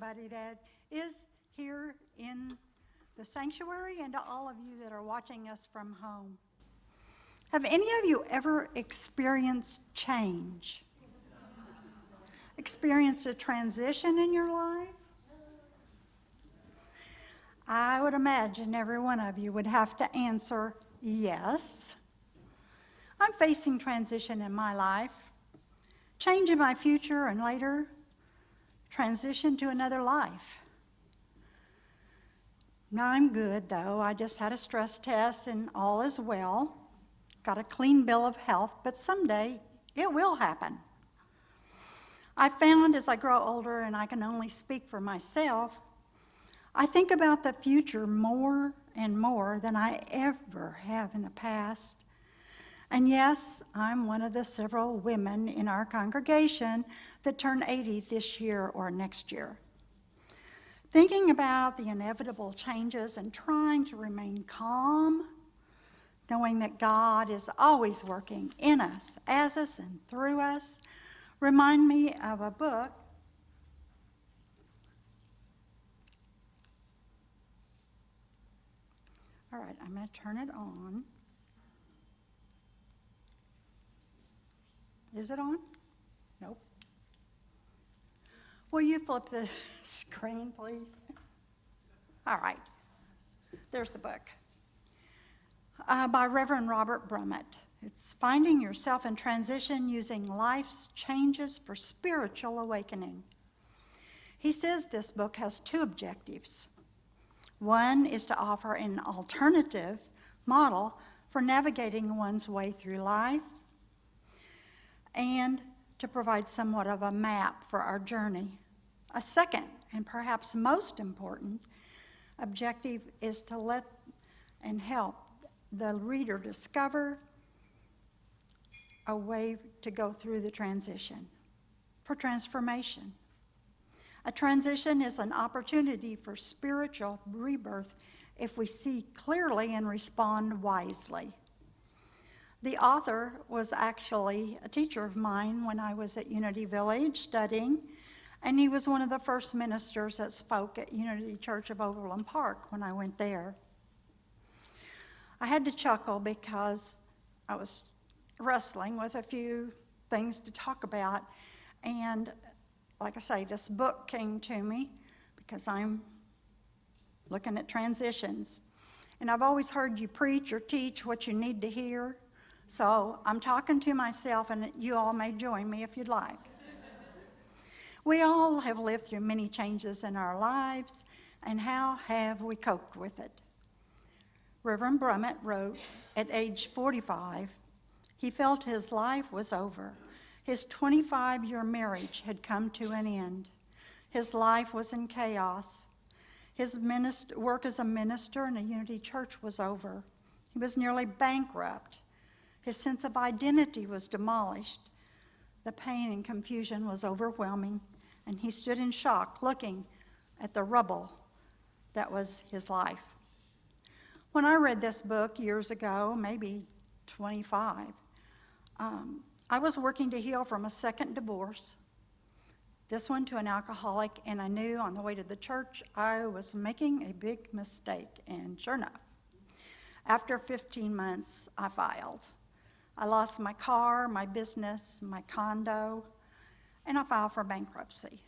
everybody that is here in the sanctuary and to all of you that are watching us from home. Have any of you ever experienced change? Experienced a transition in your life? I would imagine every one of you would have to answer yes. I'm facing transition in my life, change in my future, and later transition to another life. Now I'm good though. I just had a stress test and all is well. Got a clean bill of health, but someday it will happen. I found as I grow older, and I can only speak for myself, I think about the future more and more than I ever have in the past. And yes, I'm one of the several women in our congregation that turn 80 this year or next year. Thinking about the inevitable changes and trying to remain calm, knowing that God is always working in us, as us, and through us, remind me of a book All right, I'm going to turn it on. Is it on? Nope. Will you flip the screen, please? All right. There's the book by Reverend Robert Brummett. It's Finding Yourself in Transition Using Life's Changes for Spiritual Awakening. He says this book has two objectives. One is to offer an alternative model for navigating one's way through life, and to provide somewhat of a map for our journey. A second, and perhaps most important, objective is to let and help the reader discover a way to go through the transition, for transformation. A transition is an opportunity for spiritual rebirth if we see clearly and respond wisely. The author was actually a teacher of mine when I was at Unity Village studying, and he was one of the first ministers that spoke at Unity Church of Overland Park when I went there. I had to chuckle because I was wrestling with a few things to talk about, and like I say, this book came to me because I'm looking at transitions. And I've always heard you preach or teach what you need to hear. So I'm talking to myself, and you all may join me if you'd like. We all have lived through many changes in our lives, and how have we coped with it? Reverend Brummett wrote, at age 45, he felt his life was over. His 25-year marriage had come to an end. His life was in chaos. His work as a minister in a Unity church was over. He was nearly bankrupt. His sense of identity was demolished. The pain and confusion was overwhelming, and he stood in shock, looking at the rubble that was his life. When I read this book years ago, maybe 25, I was working to heal from a second divorce, this one to an alcoholic, and I knew on the way to the church I was making a big mistake, and sure enough, after 15 months, I filed. I lost my car, my business, my condo, and I filed for bankruptcy.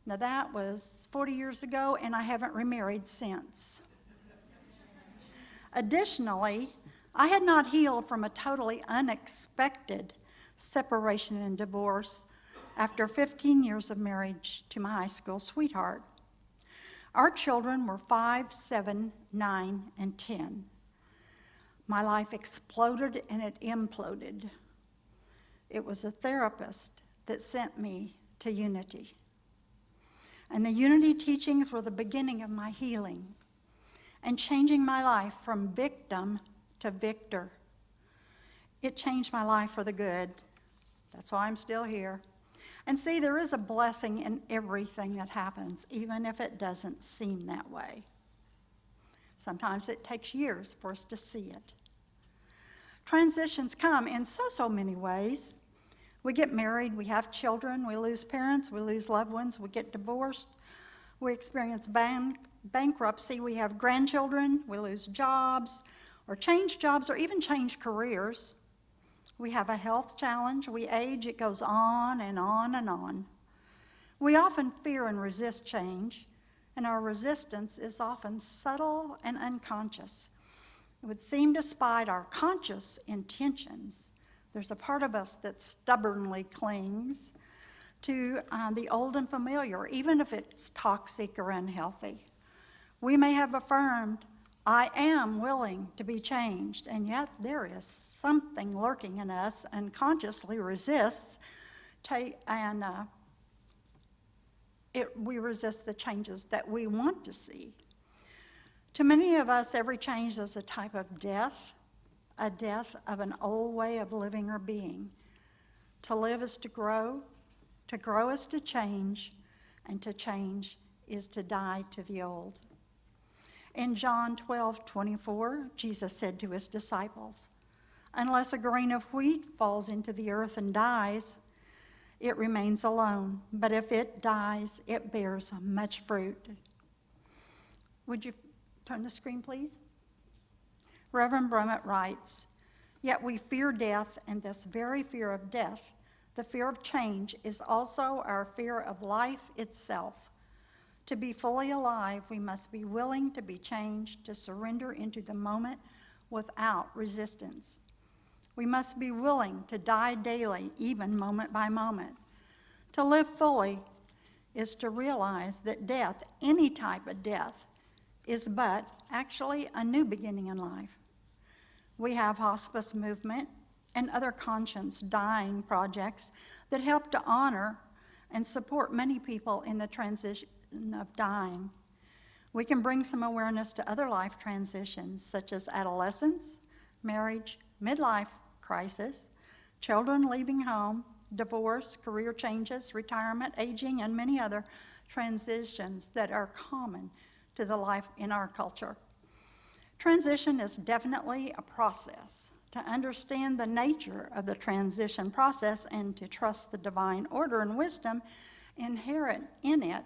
Now that was 40 years ago, and I haven't remarried since. Additionally, I had not healed from a totally unexpected separation and divorce after 15 years of marriage to my high school sweetheart. Our children were 5, 7, 9, and 10. My life exploded and it imploded. It was a therapist that sent me to Unity. And the Unity teachings were the beginning of my healing and changing my life from victim to victor. It changed my life for the good. That's why I'm still here. And see, there is a blessing in everything that happens, even if it doesn't seem that way. Sometimes it takes years for us to see it. Transitions come in so many ways. We get married, we have children, we lose parents, we lose loved ones, we get divorced, We experience bankruptcy, we have grandchildren, we lose jobs, or change jobs, or even change careers. We have a health challenge, we age, it goes on and on and on. We often fear and resist change, and our resistance is often subtle and unconscious. It would seem, despite our conscious intentions, there's a part of us that stubbornly clings to the old and familiar, even if it's toxic or unhealthy. We may have affirmed, I am willing to be changed, and yet there is something lurking in us unconsciously resists, we resist the changes that we want to see. To many of us, every change is a type of death, a death of an old way of living or being. To live is to grow is to change, and to change is to die to the old. In John 12:24, Jesus said to his disciples, unless a grain of wheat falls into the earth and dies, it remains alone, but if it dies, it bears much fruit. Would you turn the screen, please? Reverend Brummett writes, yet we fear death, and this very fear of death, the fear of change, is also our fear of life itself. To be fully alive, we must be willing to be changed, to surrender into the moment without resistance. We must be willing to die daily, even moment by moment. To live fully is to realize that death, any type of death, is but actually a new beginning in life. We have hospice movement and other conscience dying projects that help to honor and support many people in the transition of dying. We can bring some awareness to other life transitions, such as adolescence, marriage, midlife crisis, children leaving home, divorce, career changes, retirement, aging, and many other transitions that are common to the life in our culture. Transition is definitely a process. To understand the nature of the transition process and to trust the divine order and wisdom inherent in it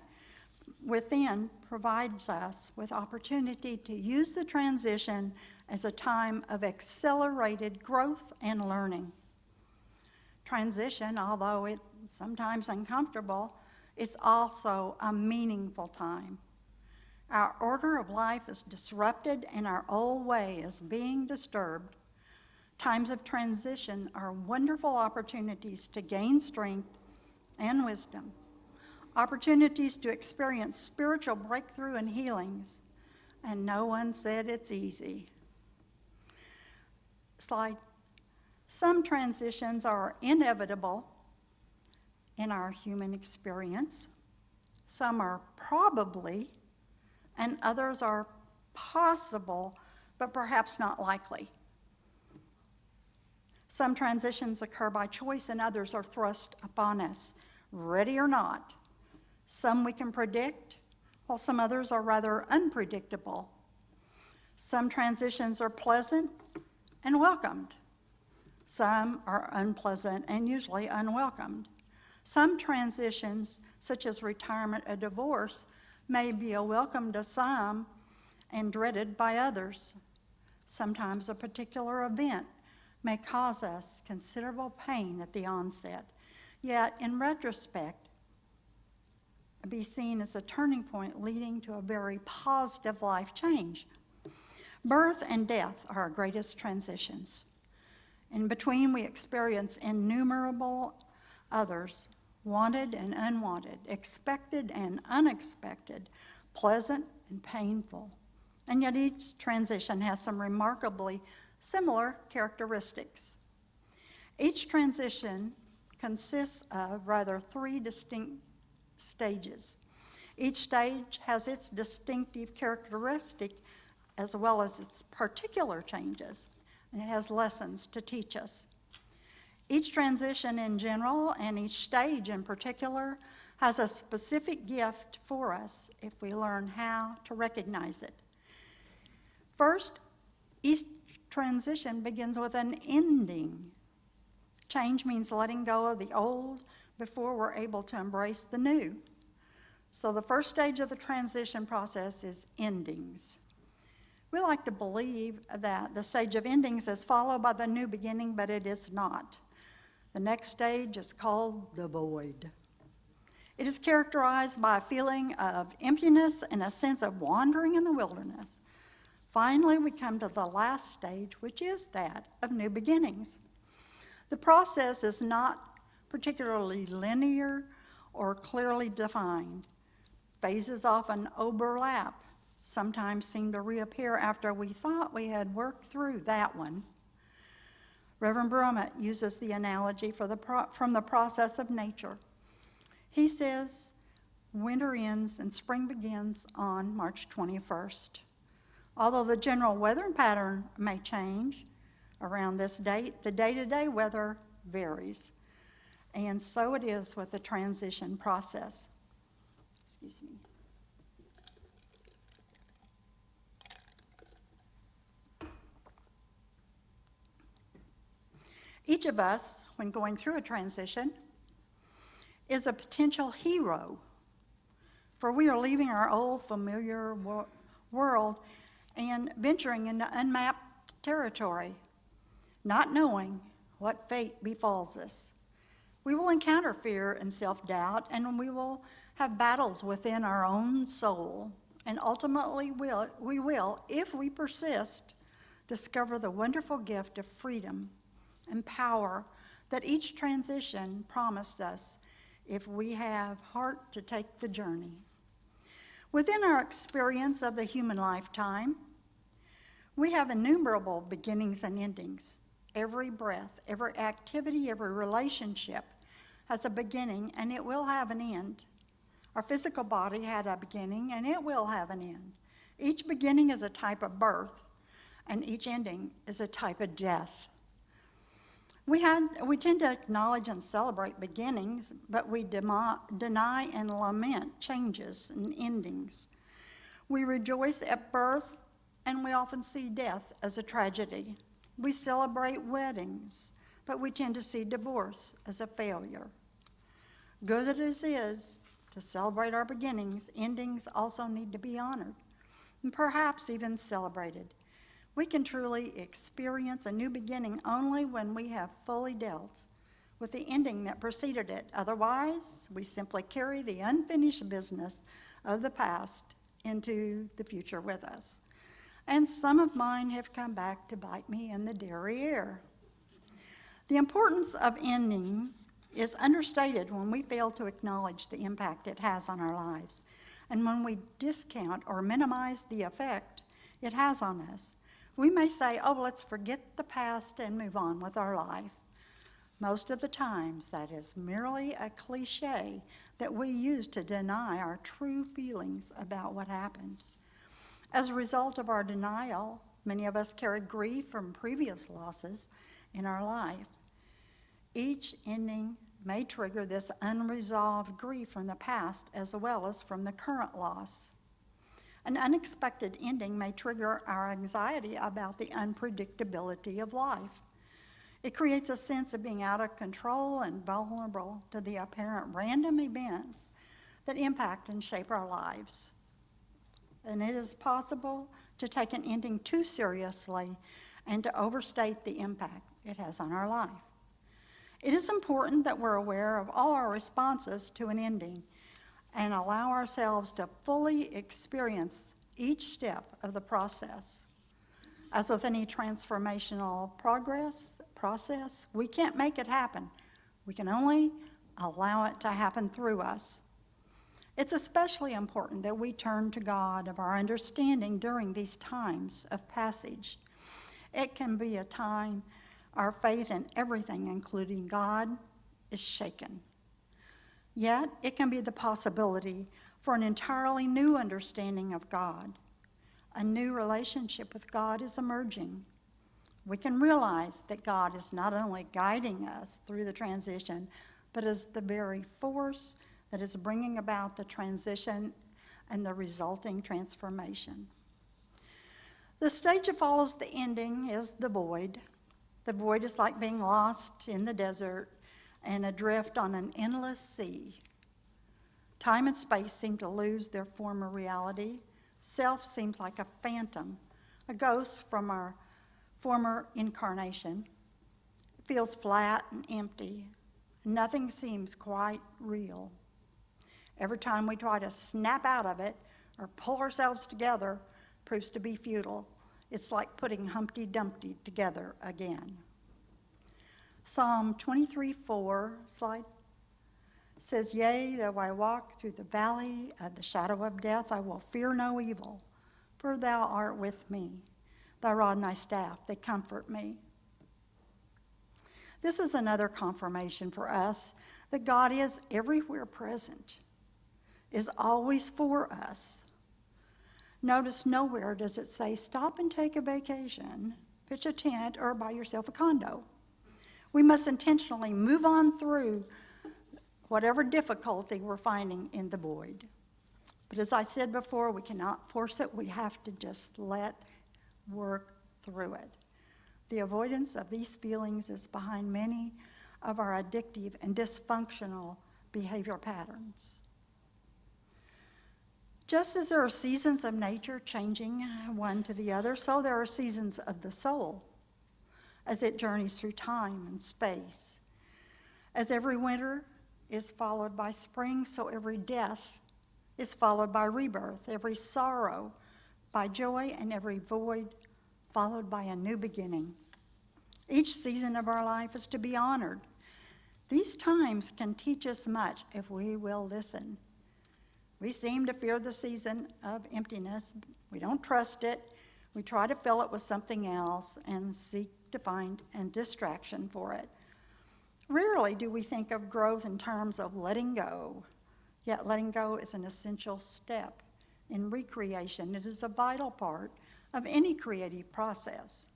within provides us with opportunity to use the transition as a time of accelerated growth and learning. Transition, although it's sometimes uncomfortable, it's also a meaningful time. Our order of life is disrupted and our old way is being disturbed. Times of transition are wonderful opportunities to gain strength and wisdom, opportunities to experience spiritual breakthrough and healings, and no one said it's easy. Slide. Some transitions are inevitable in our human experience. Some are probably, and others are possible, but perhaps not likely. Some transitions occur by choice and others are thrust upon us, ready or not. Some we can predict, while some others are rather unpredictable. Some transitions are pleasant and welcomed. Some are unpleasant and usually unwelcomed. Some transitions, such as retirement or divorce, may be a welcome to some and dreaded by others. Sometimes a particular event may cause us considerable pain at the onset, yet in retrospect, be seen as a turning point leading to a very positive life change. Birth and death are our greatest transitions. In between, we experience innumerable others, wanted and unwanted, expected and unexpected, pleasant and painful. And yet each transition has some remarkably similar characteristics. Each transition consists of rather three distinct stages. Each stage has its distinctive characteristic as well as its particular changes, and it has lessons to teach us. Each transition in general and each stage in particular has a specific gift for us if we learn how to recognize it. First, each transition begins with an ending. Change means letting go of the old before we're able to embrace the new. So the first stage of the transition process is endings. We like to believe that the stage of endings is followed by the new beginning, but it is not. The next stage is called the void. It is characterized by a feeling of emptiness and a sense of wandering in the wilderness. Finally, we come to the last stage, which is that of new beginnings. The process is not particularly linear or clearly defined. Phases often overlap, sometimes seem to reappear after we thought we had worked through that one. Reverend Brummett uses the analogy from the process of nature. He says, winter ends and spring begins on March 21st. Although the general weather pattern may change around this date, the day-to-day weather varies. And so it is with the transition process. Excuse me. Each of us, when going through a transition, is a potential hero, for we are leaving our old familiar world and venturing into unmapped territory, not knowing what fate befalls us. We will encounter fear and self-doubt, and we will have battles within our own soul, and ultimately we will, if we persist, discover the wonderful gift of freedom and power that each transition promised us if we have heart to take the journey. Within our experience of the human lifetime, we have innumerable beginnings and endings. Every breath, every activity, every relationship has a beginning, and it will have an end. Our physical body had a beginning, and it will have an end. Each beginning is a type of birth, and each ending is a type of death. We tend to acknowledge and celebrate beginnings, but we deny and lament changes and endings. We rejoice at birth, and we often see death as a tragedy. We celebrate weddings, but we tend to see divorce as a failure. Good as it is to celebrate our beginnings, endings also need to be honored, and perhaps even celebrated. We can truly experience a new beginning only when we have fully dealt with the ending that preceded it. Otherwise, we simply carry the unfinished business of the past into the future with us. And some of mine have come back to bite me in the derriere. The importance of ending is understated when we fail to acknowledge the impact it has on our lives, and when we discount or minimize the effect it has on us. We may say, oh, let's forget the past and move on with our life. Most of the times, that is merely a cliche that we use to deny our true feelings about what happened. As a result of our denial, many of us carry grief from previous losses in our life. Each ending may trigger this unresolved grief from the past as well as from the current loss. An unexpected ending may trigger our anxiety about the unpredictability of life. It creates a sense of being out of control and vulnerable to the apparent random events that impact and shape our lives. And it is possible to take an ending too seriously and to overstate the impact it has on our life. It is important that we're aware of all our responses to an ending and allow ourselves to fully experience each step of the process. As with any transformational process, we can't make it happen. We can only allow it to happen through us. It's especially important that we turn to God of our understanding during these times of passage. It can be a time our faith in everything, including God, is shaken. Yet, it can be the possibility for an entirely new understanding of God. A new relationship with God is emerging. We can realize that God is not only guiding us through the transition, but is the very force that is bringing about the transition and the resulting transformation. The stage that follows the ending is the void. The void is like being lost in the desert and adrift on an endless sea. Time and space seem to lose their former reality. Self seems like a phantom, a ghost from our former incarnation. It feels flat and empty. Nothing seems quite real. Every time we try to snap out of it or pull ourselves together, proves to be futile. It's like putting Humpty Dumpty together again. Psalm 23:4, slide, says, "Yea, though I walk through the valley of the shadow of death, I will fear no evil, for thou art with me. Thy rod and thy staff, they comfort me." This is another confirmation for us that God is everywhere present, is always for us. Notice nowhere does it say, stop and take a vacation, pitch a tent, or buy yourself a condo. We must intentionally move on through whatever difficulty we're finding in the void. But as I said before, we cannot force it. We have to just let work through it. The avoidance of these feelings is behind many of our addictive and dysfunctional behavior patterns. Just as there are seasons of nature changing one to the other, so there are seasons of the soul as it journeys through time and space. As every winter is followed by spring, so every death is followed by rebirth, every sorrow by joy, and every void followed by a new beginning. Each season of our life is to be honored. These times can teach us much if we will listen. We seem to fear the season of emptiness. We don't trust it. We try to fill it with something else and seek to find a distraction for it. Rarely do we think of growth in terms of letting go, yet letting go is an essential step in recreation. It is a vital part of any creative process.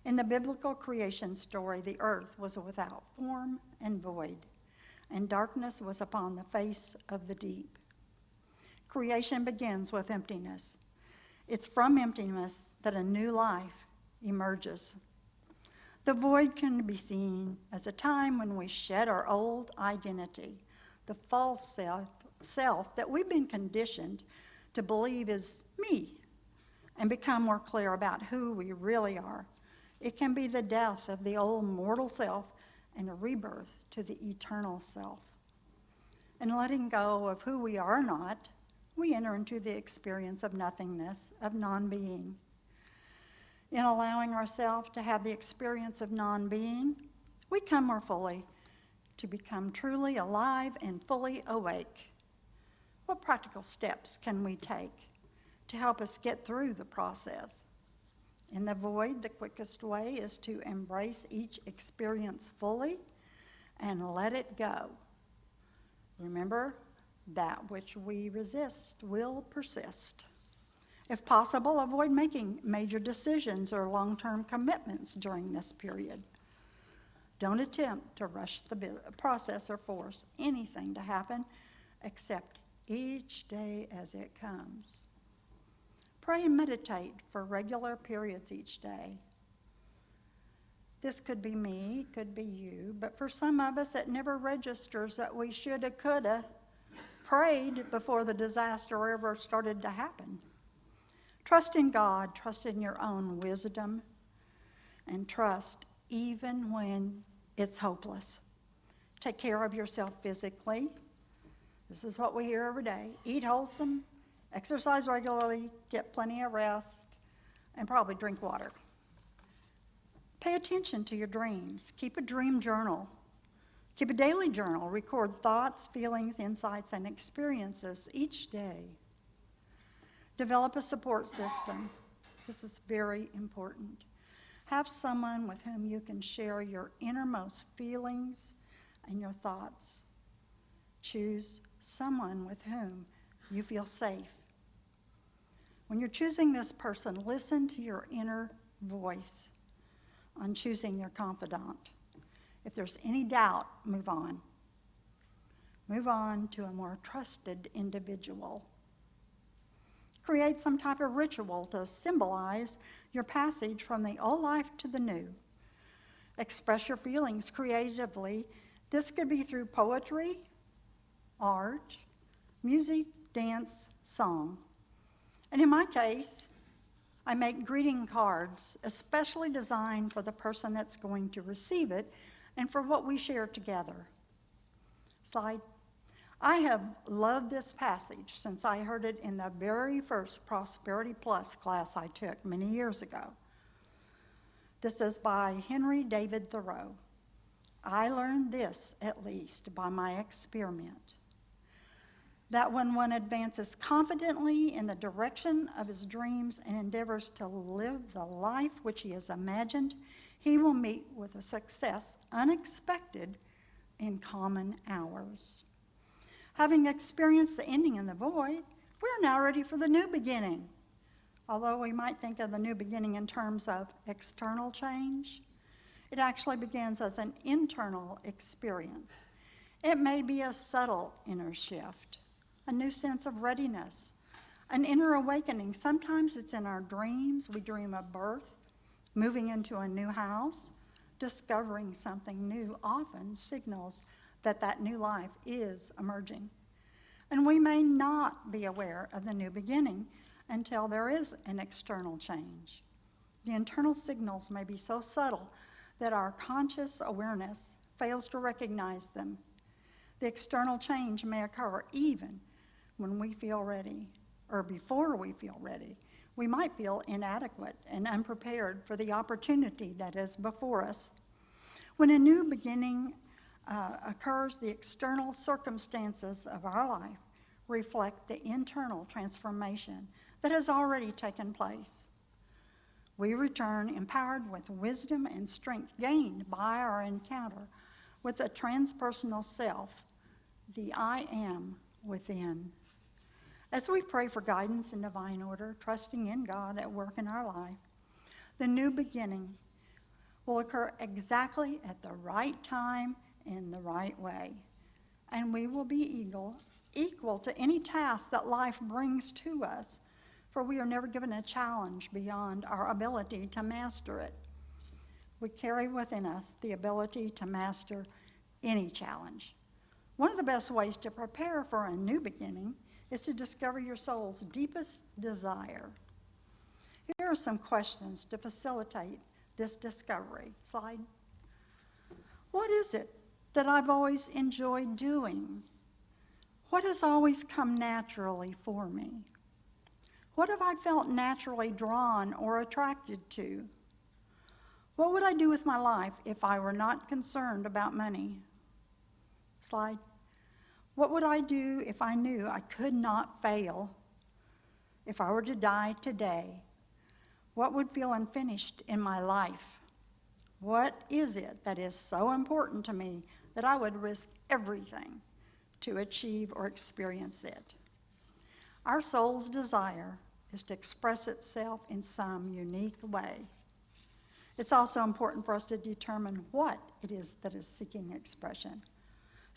In the biblical creation story, the earth was without form and void, and darkness was upon the face of the deep. Creation begins with emptiness. It's from emptiness that a new life emerges. The void can be seen as a time when we shed our old identity, the false self that we've been conditioned to believe is me, and become more clear about who we really are. It can be the death of the old mortal self and a rebirth to the eternal self. In letting go of who we are not, we enter into the experience of nothingness, of non-being. In allowing ourselves to have the experience of non-being, we come more fully to become truly alive and fully awake. What practical steps can we take to help us get through the process? In the void, the quickest way is to embrace each experience fully and let it go. Remember, that which we resist will persist. If possible, avoid making major decisions or long-term commitments during this period. Don't attempt to rush the process or force anything to happen. Accept each day as it comes. Pray and meditate for regular periods each day. This could be me, could be you, but for some of us it never registers that we shoulda, coulda prayed before the disaster ever started to happen. Trust in God, trust in your own wisdom, and trust even when it's hopeless. Take care of yourself physically. This is what we hear every day. Eat wholesome, exercise regularly, get plenty of rest, and probably drink water. Pay attention to your dreams. Keep a dream journal. Keep a daily journal. Record thoughts, feelings, insights, and experiences each day. Develop a support system. This is very important. Have someone with whom you can share your innermost feelings and your thoughts. Choose someone with whom you feel safe. When you're choosing this person, listen to your inner voice on choosing your confidant. If there's any doubt, move on. Move on to a more trusted individual. Create some type of ritual to symbolize your passage from the old life to the new. Express your feelings creatively. This could be through poetry, art, music, dance, song. And in my case, I make greeting cards especially designed for the person that's going to receive it and for what we share together. Slide. I have loved this passage since I heard it in the very first Prosperity Plus class I took many years ago. This is by Henry David Thoreau. I learned this, at least, by my experiment, that when one advances confidently in the direction of his dreams and endeavors to live the life which he has imagined, he will meet with a success unexpected in common hours. Having experienced the ending and the void, we're now ready for the new beginning. Although we might think of the new beginning in terms of external change, it actually begins as an internal experience. It may be a subtle inner shift, a new sense of readiness, an inner awakening. Sometimes it's in our dreams. We dream of birth, moving into a new house, discovering something new often signals that that new life is emerging. And we may not be aware of the new beginning until there is an external change. The internal signals may be so subtle that our conscious awareness fails to recognize them. The external change may occur even when we feel ready, or before we feel ready. We might feel inadequate and unprepared for the opportunity that is before us. When a new beginning occurs, the external circumstances of our life reflect the internal transformation that has already taken place. We return empowered with wisdom and strength gained by our encounter with the transpersonal self, the I am within. As we pray for guidance and divine order, trusting in God at work in our life, the new beginning will occur exactly at the right time in the right way. And we will be equal to any task that life brings to us, for we are never given a challenge beyond our ability to master it. We carry within us the ability to master any challenge. One of the best ways to prepare for a new beginning is to discover your soul's deepest desire. Here are some questions to facilitate this discovery. Slide. What is it that I've always enjoyed doing? What has always come naturally for me? What have I felt naturally drawn or attracted to? What would I do with my life if I were not concerned about money? Slide. What would I do if I knew I could not fail? If I were to die today, what would feel unfinished in my life? What is it that is so important to me that I would risk everything to achieve or experience it? Our soul's desire is to express itself in some unique way. It's also important for us to determine what it is that is seeking expression.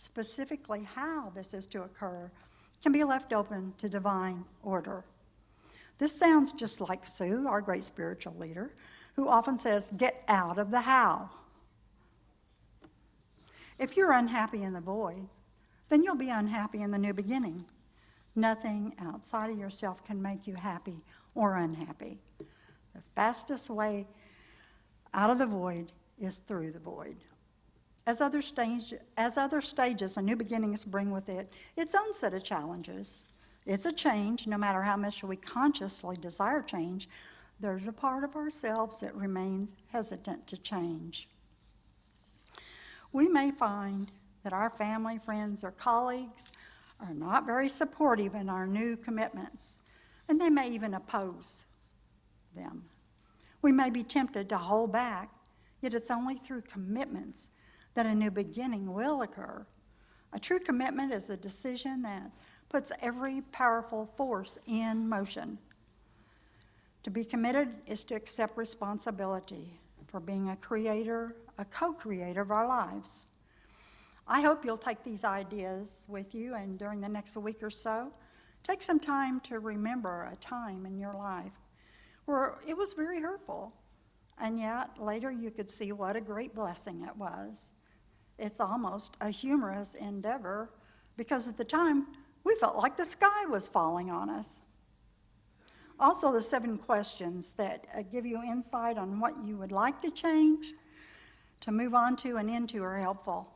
Specifically, how this is to occur can be left open to divine order. This sounds just like Sue, our great spiritual leader, who often says, get out of the how. If you're unhappy in the void, then you'll be unhappy in the new beginning. Nothing outside of yourself can make you happy or unhappy. The fastest way out of the void is through the void. As other stages and new beginnings bring with it its own set of challenges. It's a change, no matter how much we consciously desire change, there's a part of ourselves that remains hesitant to change. We may find that our family, friends, or colleagues are not very supportive in our new commitments, and they may even oppose them. We may be tempted to hold back, yet it's only through commitments that a new beginning will occur. A true commitment is a decision that puts every powerful force in motion. To be committed is to accept responsibility for being a creator, a co-creator of our lives. I hope you'll take these ideas with you, and during the next week or so, take some time to remember a time in your life where it was very hurtful, and yet later you could see what a great blessing it was. It's almost a humorous endeavor because at the time, we felt like the sky was falling on us. Also, the 7 questions that give you insight on what you would like to change, to move on to and into are helpful.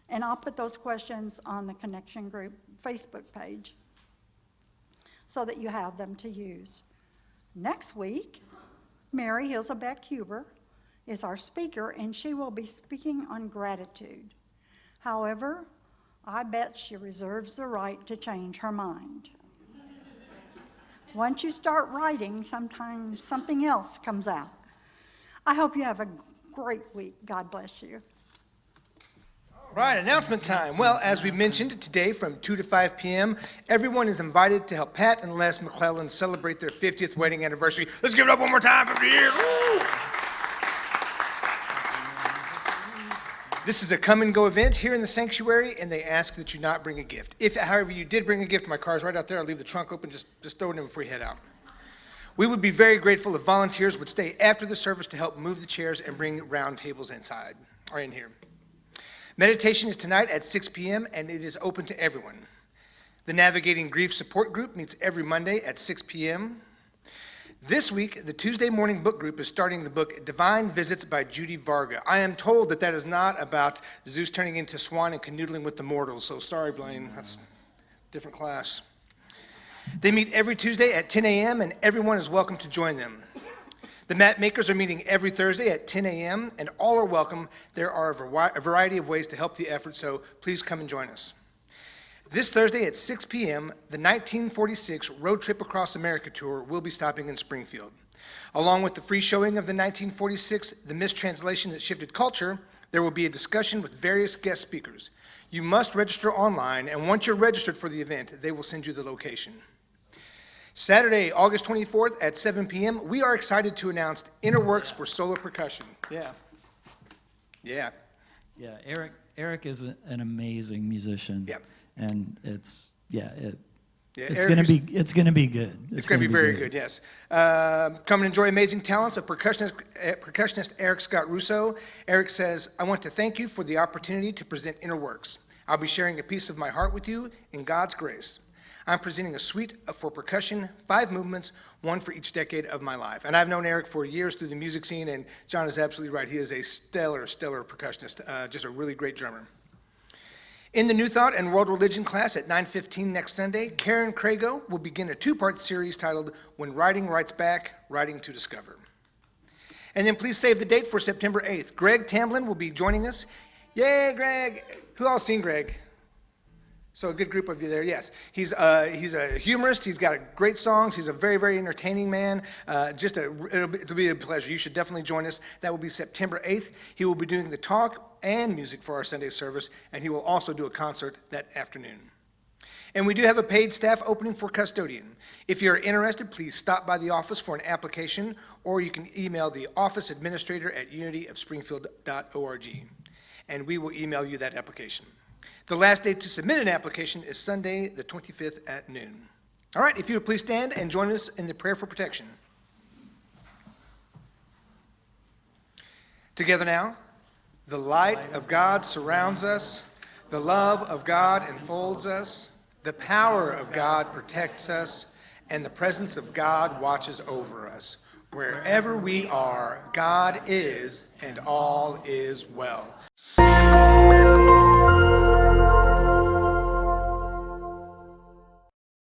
And I'll put those questions on the Connection Group Facebook page so that you have them to use. Next week, Mary Hazelbeck Huber is our speaker, and she will be speaking on gratitude. However, I bet she reserves the right to change her mind. Once you start writing, sometimes something else comes out. I hope you have a great week. God bless you. All right, announcement time. Well, as we mentioned, today from 2 to 5 p.m., everyone is invited to help Pat and Les McClellan celebrate their 50th wedding anniversary. Let's give it up one more time for the year. Woo! This is a come-and-go event here in the sanctuary, and they ask that you not bring a gift. If, however, you did bring a gift, my car's right out there. I'll leave the trunk open. Just throw it in before you head out. We would be very grateful if volunteers would stay after the service to help move the chairs and bring round tables inside, or in here. Meditation is tonight at 6 p.m., and it is open to everyone. The Navigating Grief Support Group meets every Monday at 6 p.m. This week, the Tuesday morning book group is starting the book Divine Visits by Judy Varga. I am told that that is not about Zeus turning into swan and canoodling with the mortals, so sorry, Blaine, that's a different class. They meet every Tuesday at 10 a.m., and everyone is welcome to join them. The Mat Makers are meeting every Thursday at 10 a.m., and all are welcome. There are a variety of ways to help the effort, so please come and join us. This Thursday at 6 p.m., the 1946 Road Trip Across America tour will be stopping in Springfield. Along with the free showing of the 1946 The Mistranslation That Shifted Culture, there will be a discussion with various guest speakers. You must register online, and once you're registered for the event, they will send you the location. Saturday, August 24th at 7 p.m., we are excited to announce Inner Works for Solo Percussion. Yeah. Yeah, Eric is an amazing musician. Yeah. And it's gonna be good. It's going to be very good, yes. Come and enjoy amazing talents of percussionist Eric Scott Russo. Eric says, I want to thank you for the opportunity to present Inner Works. I'll be sharing a piece of my heart with you in God's grace. I'm presenting a suite for percussion, 5 movements, 1 for each decade of my life. And I've known Eric for years through the music scene, and John is absolutely right. He is a stellar percussionist, just a really great drummer. In the New Thought and World Religion class at 9:15 next Sunday, Karen Crago will begin a 2-part series titled When Writing Writes Back, Writing to Discover. And then please save the date for September 8th. Greg Tamblin will be joining us. Yay, Greg! Who all seen Greg? So a good group of you there, yes. He's a humorist. He's got great songs. He's a very, very entertaining man. It'll be a pleasure. You should definitely join us. That will be September 8th. He will be doing the talk and music for our Sunday service, and he will also do a concert that afternoon. And we do have a paid staff opening for custodian. If you're interested, please stop by the office for an application, or you can email the office administrator at unityofspringfield.org, and we will email you that application. The last day to submit an application is Sunday, the 25th at noon. All right, if you would please stand and join us in the prayer for protection. Together now. The light of God surrounds us, the love of God enfolds us, the power of God protects us, and the presence of God watches over us. Wherever we are, God is, and all is well.